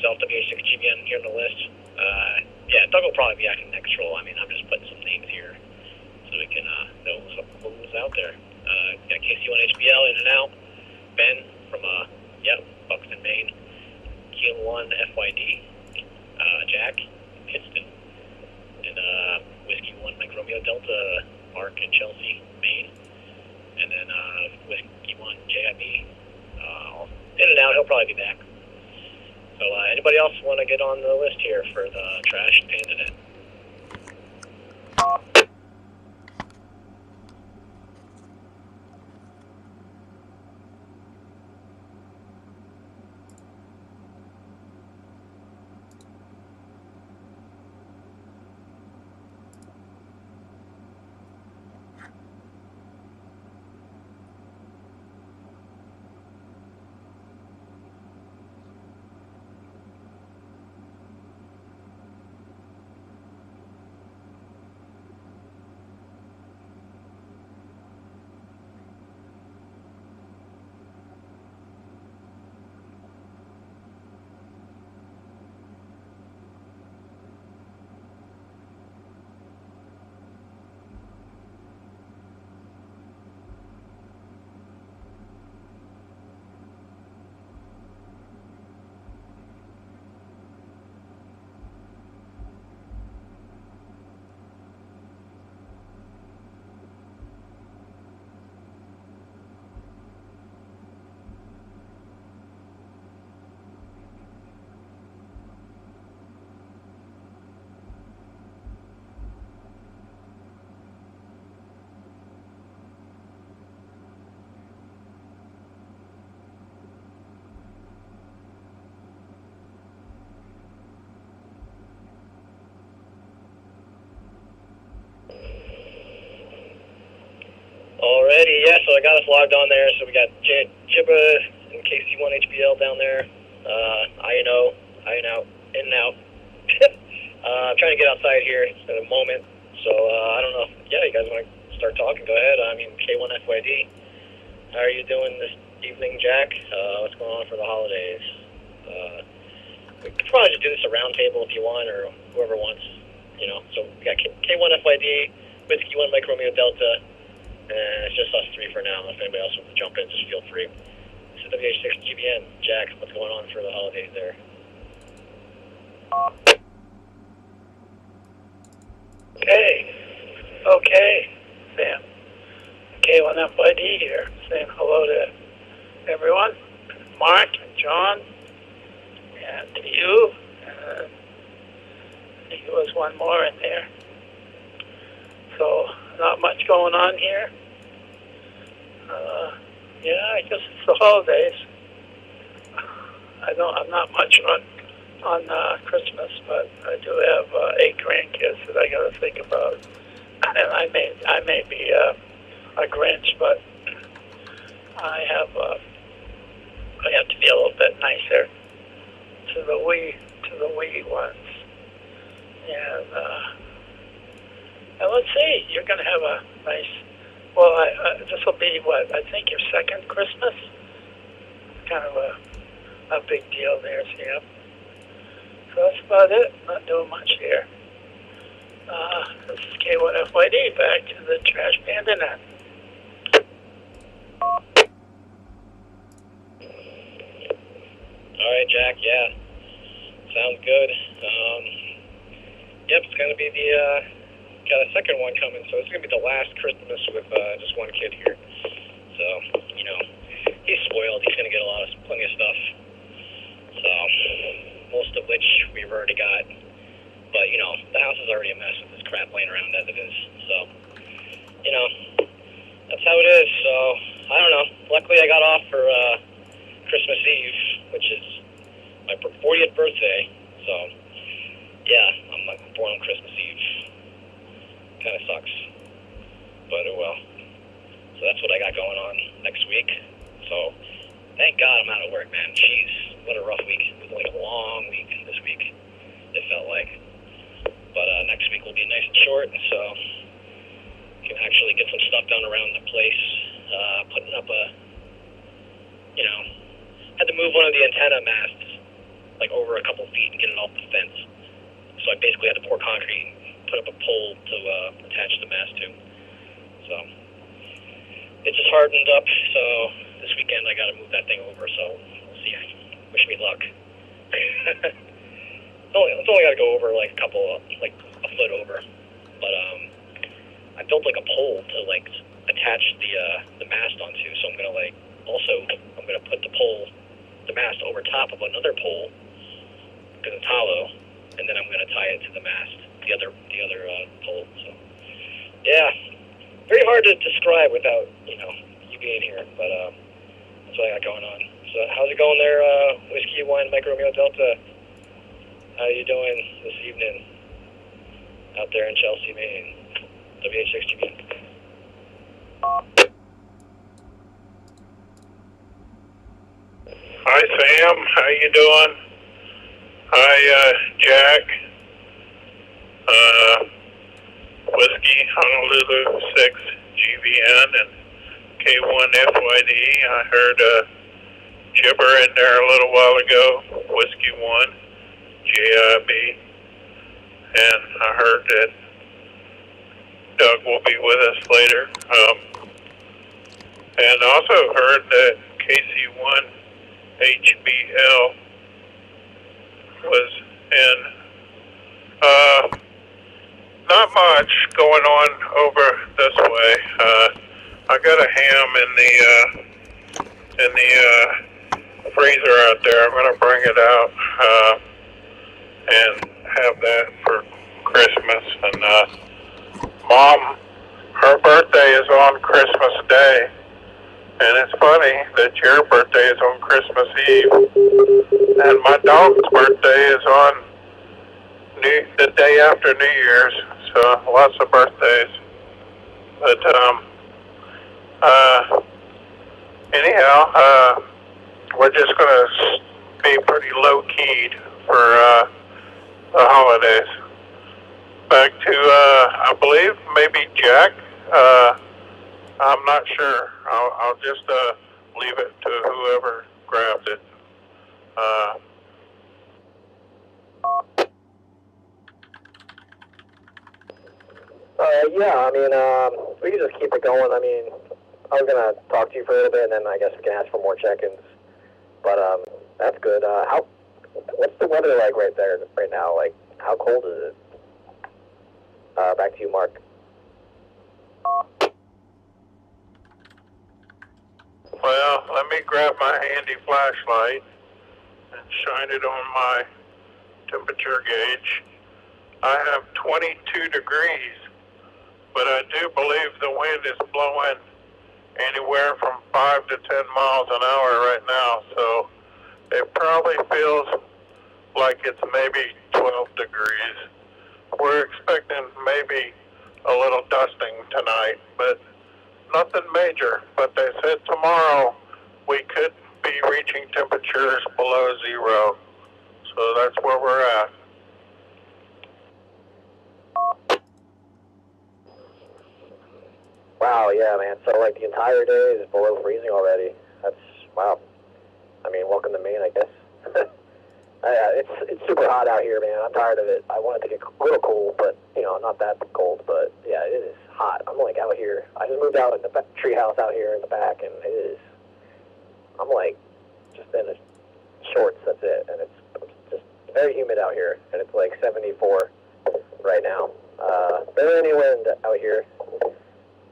myself, WH6GBN here on the list. Yeah, Doug will probably be acting next roll. I mean, I'm just putting some names here so we can know who's out there. Got KC1HBL in and out. Ben from Buxton, Maine. KA1SHU, Jack, Pittston, and Whiskey 1 Mike Romeo Delta, Mark in Chelsea, Maine, and then Whiskey 1 JIB. In and out, he'll probably be back. So anybody else want to get on the list here for the trash and panda net? Alrighty, yeah, so I got us logged on there. So we got Jibba and KC1HBL down there. INO, in and out. I'm trying to get outside here in a moment. So I don't know. Yeah, you guys want to start talking? Go ahead. I mean, K1FYD. How are you doing this evening, Jack? What's going on for the holidays? We could probably just do this a round table if you want, or whoever wants. You know. So we got K1FYD, Whiskey 1 Mike Romeo Delta. And it's just us three for now. If anybody else wants to jump in, just feel free. This is WH6GBN. Jack, what's going on for the holidays there? Okay, Sam. K1FYD here, saying hello to everyone. Mark and John, and to you. I think there was one more in there. So, not much going on here. I guess it's the holidays. I'm not much on Christmas, but I do have 8 grandkids that I got to think about. And I may be a Grinch, but I have to be a little bit nicer to the wee ones. And let's see, you're going to have a nice, this will be I think your second Christmas? Kind of a big deal there, Sam. So that's about it. Not doing much here. This is K1FYD, back to the Trash Panda Net. Alright, Jack, yeah. Sounds good. Yep, it's going to be got a second one coming, so it's going to be the last Christmas with just one kid here. So, he's spoiled. He's going to get plenty of stuff. So, most of which we've already got. But, the house is already a mess with this crap laying around as it is. So, that's how it is. So, I don't know. Luckily, I got off for Christmas Eve, which is my 40th birthday. So, yeah, I'm born on Christmas Eve. Kind of sucks, but oh well. So that's what I got going on next week. So thank God I'm out of work, man. Jeez, what a rough week. It was like a long week this week, it felt like. But next week will be nice and short, so can actually get some stuff done around the place. Putting up had to move one of the antenna masts like over a couple feet and get it off the fence. So I basically had to pour concrete and put up a pole to attach the mast to. So it just hardened up. So this weekend I got to move that thing over. So we'll see. Wish me luck. It's only got to go over like a foot over. But I built like a pole to like attach the mast onto. So I'm gonna put the mast over top of another pole because it's hollow, and then I'm gonna tie it to the mast, the other pole. So yeah, very hard to describe without you being here, but that's what I got going on. So how's it going there, Whiskey 1 Micro Romeo Delta? How you doing this evening out there in Chelsea, Maine? WH6GB. Hi Sam, how you doing? Hi Jack, Whiskey Honolulu 6 GVN and KA1SHU. I heard Chipper in there a little while ago, Whiskey 1 JIB, and I heard that Doug will be with us later. And also heard that KC1 HBL was in. Not much going on over this way. I got a ham in the freezer out there. I'm gonna bring it out and have that for Christmas. And Mom, her birthday is on Christmas Day. And it's funny that your birthday is on Christmas Eve, and my dog's birthday is on the day after New Year's. So lots of birthdays. But anyhow, we're just gonna be pretty low keyed for the holidays. Back to I believe maybe Jack. I'm not sure. I'll just leave it to whoever grabs it. Yeah, I mean, we can just keep it going. I mean, I was gonna talk to you for a little bit, and then I guess we can ask for more check-ins. But that's good. What's the weather like right there right now? Like, how cold is it? Back to you, Mark. Well, let me grab my handy flashlight and shine it on my temperature gauge. I have 22 degrees, but I do believe the wind is blowing anywhere from 5 to 10 miles an hour right now, so it probably feels like it's maybe 12 degrees. We're expecting maybe a little dusting tonight, but nothing major. But they said tomorrow we could be reaching temperatures below zero, so that's where we're at. Wow, yeah, man. So, like, the entire day is below freezing already. That's, wow. I mean, welcome to Maine, I guess. It's super hot out here, man. I'm tired of it. I want it to get a little cold, but, not that cold. But, yeah, it is hot. I'm, like, out here. I just moved out in the tree house out here in the back, and I'm, like, just in shorts, that's it. And it's just very humid out here, and it's, like, 74 right now. Barely any wind out here.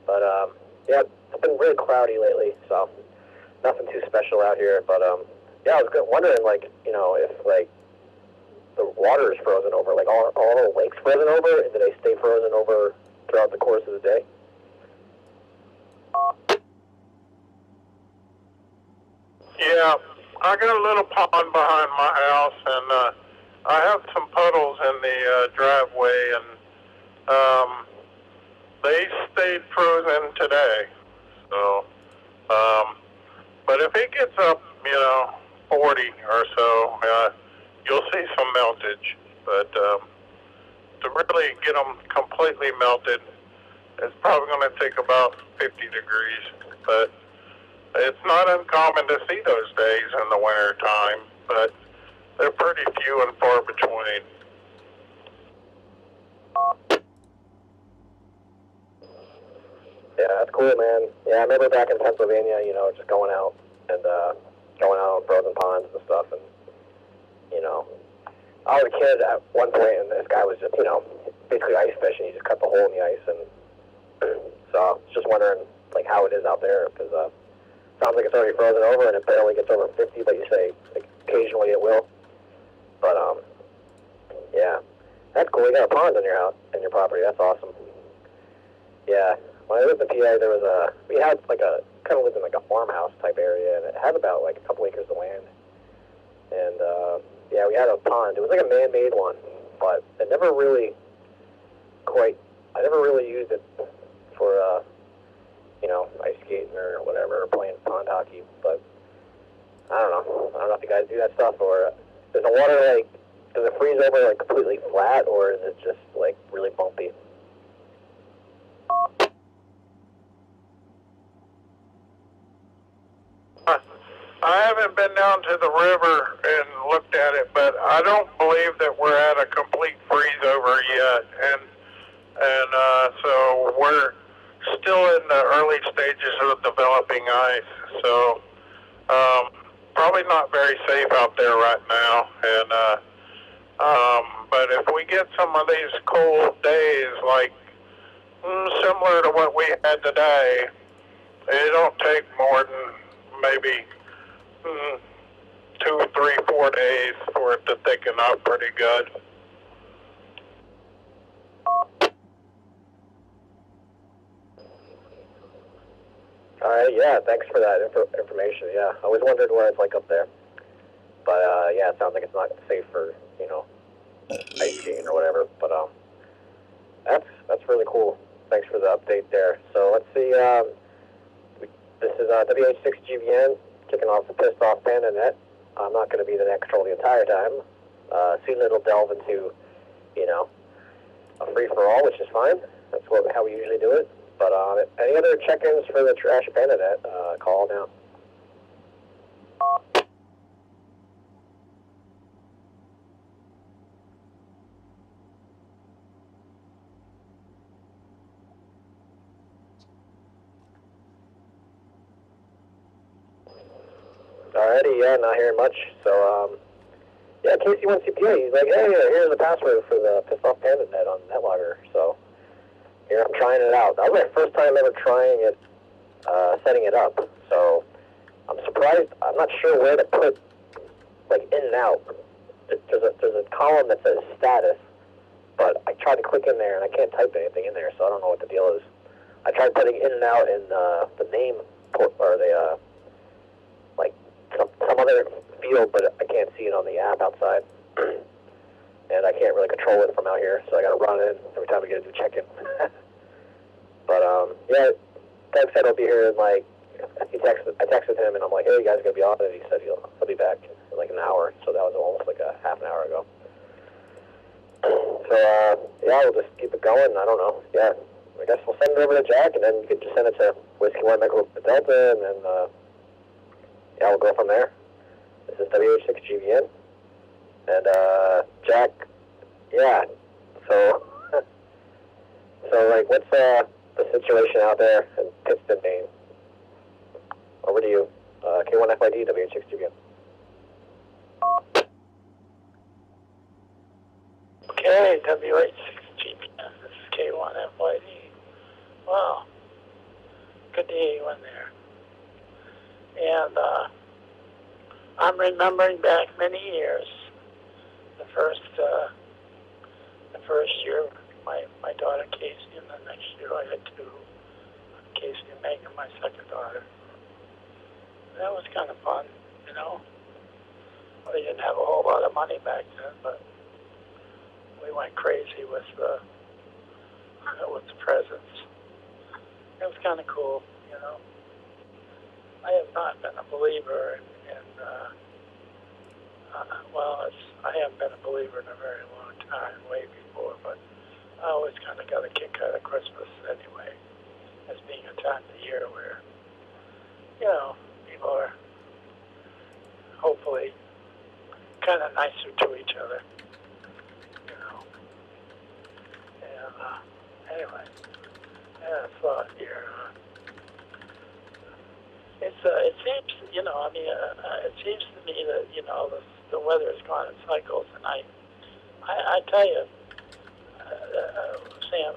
But, yeah, it's been really cloudy lately, so nothing too special out here. But, yeah, I was wondering, like, if, like, the water is frozen over. Like, all the lakes frozen over, and do they stay frozen over throughout the course of the day? Yeah, I got a little pond behind my house, and I have some puddles in the driveway, and they stayed frozen today. So, but if it gets up, 40 or so, you'll see some meltage. But to really get them completely melted, it's probably going to take about 50 degrees. But it's not uncommon to see those days in the winter time. But they're pretty few and far between. Yeah, that's cool, man. Yeah, I remember back in Pennsylvania, you know, just going out and going out on frozen ponds and stuff, and you know, I was a kid at one point, and this guy was just, you know, basically ice fishing. He just cut the hole in the ice, and so I was just wondering, like, how it is out there, because sounds like it's already frozen over, and it barely gets over 50, but you say like, occasionally it will. But yeah, that's cool. You got a pond in your house, in your property. That's awesome. Yeah, when I lived in PA, there was we had like kind of lived in like a farmhouse type area, and it had about like a couple acres of land. And yeah, we had a pond. It was like a man-made one, but it never really I never really used it for you know, ice skating or whatever, or playing pond hockey. But I don't know if you guys do that stuff, or does the water like, does it freeze over like completely flat, or is it just like really bumpy? I haven't been down to the river and looked at it, but I don't believe that we're at a complete freeze over yet, and so we're still in the early stages of developing ice. So probably not very safe out there right now, and but if we get some of these cold days, like similar to what we had today, it don't take more than maybe 2, 3, 4 days for it to thicken up pretty good. All right, yeah, thanks for that information. Yeah, I always wondered what it's like up there. But yeah, it sounds like it's not safe for, you know, ice skating or whatever. But that's really cool. Thanks for the update there. So let's see. This is WH6GVN kicking off the Pissed Off Panda Net. I'm not going to be the next troll the entire time. Soon it'll delve into, you know, a free-for-all, which is fine. That's how we usually do it. But any other check-ins for the Trash Panda Net, call now. Alrighty, yeah, not hearing much. So, yeah, KA1SHU, he's like, hey, here's the password for the Pissed Off Panda Net on NetLogger. So, here, I'm trying it out. That was my first time ever trying it, setting it up. So, I'm surprised. I'm not sure where to put, like, in and out. There's a column that says status, but I tried to click in there, and I can't type anything in there, so I don't know what the deal is. I tried putting in and out in the name, or the, like, some other field, but I can't see it on the app outside. And I can't really control it from out here, so I gotta run in every time I get a new check-in. But, yeah, Doug said he'll be here in, like, I texted him, and I'm like, hey, you guys gonna be on? And he said he'll be back in, like, an hour, so that was almost like a half an hour ago. So, yeah, we'll just keep it going. I don't know. Yeah, I guess we'll send it over to Jack, and then you could just send it to Whiskey 1 Micro Delta, and then, yeah, we'll go from there. This is WH6GVN. And, Jack, yeah, so, like, what's, the situation out there in Pittston, Maine? Over to you. K1FID, WH6GVN. Okay, WH6GVN, this is K1FYD. Wow, good to hear you in there. And I'm remembering back many years, the first year, my daughter Casey, and the next year I had two, Casey and Megan, my second daughter. That was kind of fun, you know. We didn't have a whole lot of money back then, but we went crazy with the presents. It was kind of cool, you know. I have not been a believer in I haven't been a believer in a very long time, way before, but I always kind of got a kick out of Christmas anyway, as being a time of the year where, you know, people are hopefully kind of nicer to each other, you know. And anyway, yeah, I thought here. It seems, you know, I mean, it seems to me that, you know, the weather has gone in cycles, and I tell you, Sam,